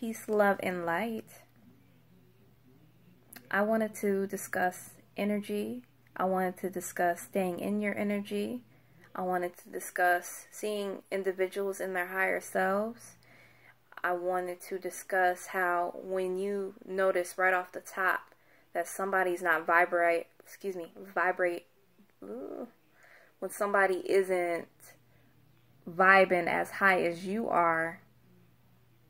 Peace, love, and light. I wanted to discuss energy. I wanted to discuss staying in your energy. I wanted to discuss seeing individuals in their higher selves. I wanted to discuss how when you notice right off the top that somebody's not when somebody isn't vibing as high as you are,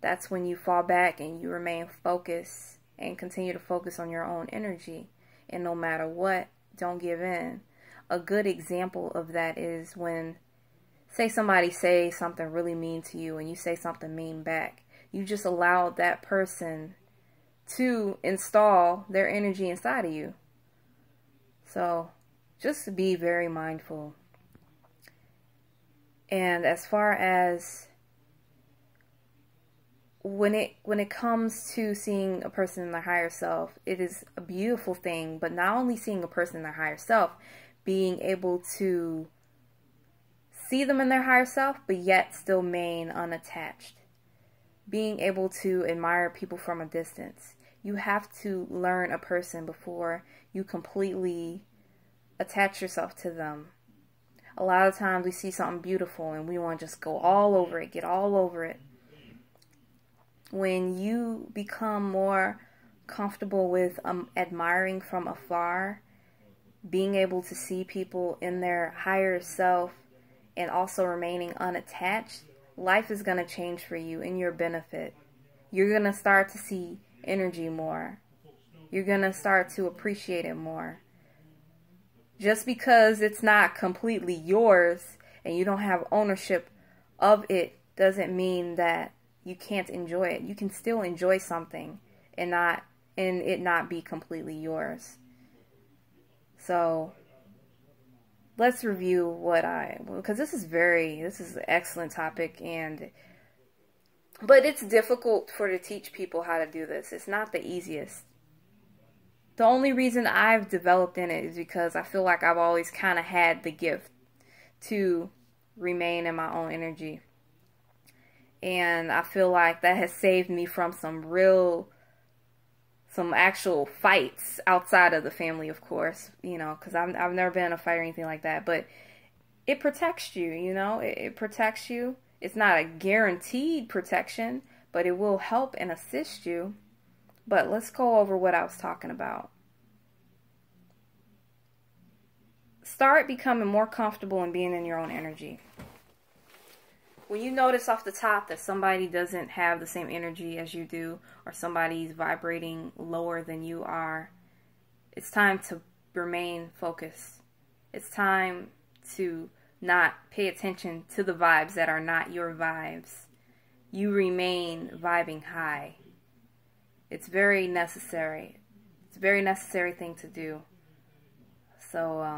that's when you fall back and you remain focused and continue to focus on your own energy. And no matter what, don't give in. A good example of that is when, say somebody says something really mean to you and you say something mean back. You just allow that person to install their energy inside of you. So just be very mindful. And as far as when it comes to seeing a person in their higher self, it is a beautiful thing. But not only seeing a person in their higher self, being able to see them in their higher self, but yet still remain unattached. Being able to admire people from a distance. You have to learn a person before you completely attach yourself to them. A lot of times we see something beautiful and we want to just go all over it, get all over it. When you become more comfortable with admiring from afar, being able to see people in their higher self and also remaining unattached, life is going to change for you in your benefit. You're going to start to see energy more. You're going to start to appreciate it more. Just because it's not completely yours and you don't have ownership of it doesn't mean that you can't enjoy it. You can still enjoy something and it not be completely yours. So let's review because this is an excellent topic, but it's difficult to teach people how to do this. It's not the easiest. The only reason I've developed in it is because I feel like I've always kind of had the gift to remain in my own energy. And I feel like that has saved me from some actual fights outside of the family, of course, because I've never been in a fight or anything like that. But it protects you, it protects you. It's not a guaranteed protection, but it will help and assist you. But let's go over what I was talking about. Start becoming more comfortable in being in your own energy. When you notice off the top that somebody doesn't have the same energy as you do, or somebody's vibrating lower than you are, it's time to remain focused. It's time to not pay attention to the vibes that are not your vibes. You remain vibing high. It's very necessary. It's a very necessary thing to do. So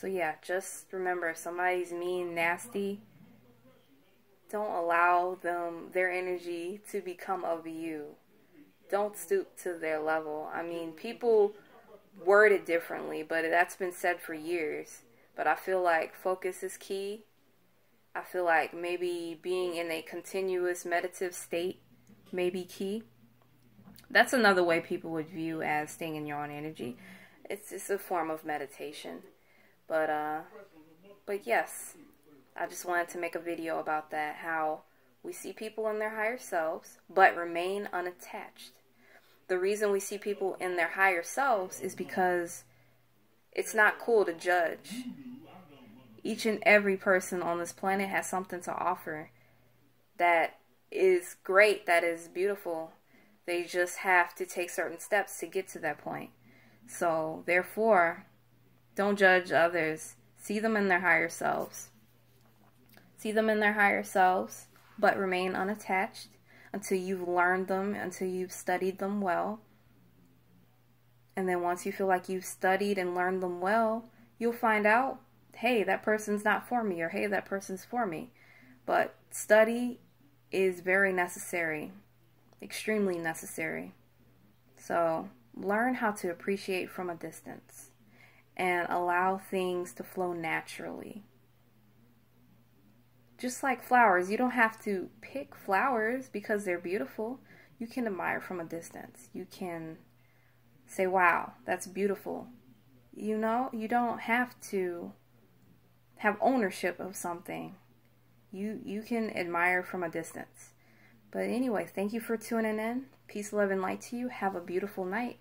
yeah, just remember, if somebody's mean, nasty, don't allow their energy to become of you. Don't stoop to their level. I mean, people word it differently, but that's been said for years. But I feel like focus is key. I feel like maybe being in a continuous meditative state may be key. That's another way people would view as staying in your own energy. It's a form of meditation. But yes, I just wanted to make a video about that, how we see people in their higher selves, but remain unattached. The reason we see people in their higher selves is because it's not cool to judge. Each and every person on this planet has something to offer that is great, that is beautiful. They just have to take certain steps to get to that point. So, therefore, don't judge others. See them in their higher selves. See them in their higher selves, but remain unattached until you've learned them, until you've studied them well. And then once you feel like you've studied and learned them well, you'll find out, hey, that person's not for me, or hey, that person's for me. But study is very necessary, extremely necessary. So learn how to appreciate from a distance and allow things to flow naturally. Just like flowers, you don't have to pick flowers because they're beautiful. You can admire from a distance. You can say, wow, that's beautiful. You know, you don't have to have ownership of something. You can admire from a distance. But anyway, thank you for tuning in. Peace, love, and light to you. Have a beautiful night.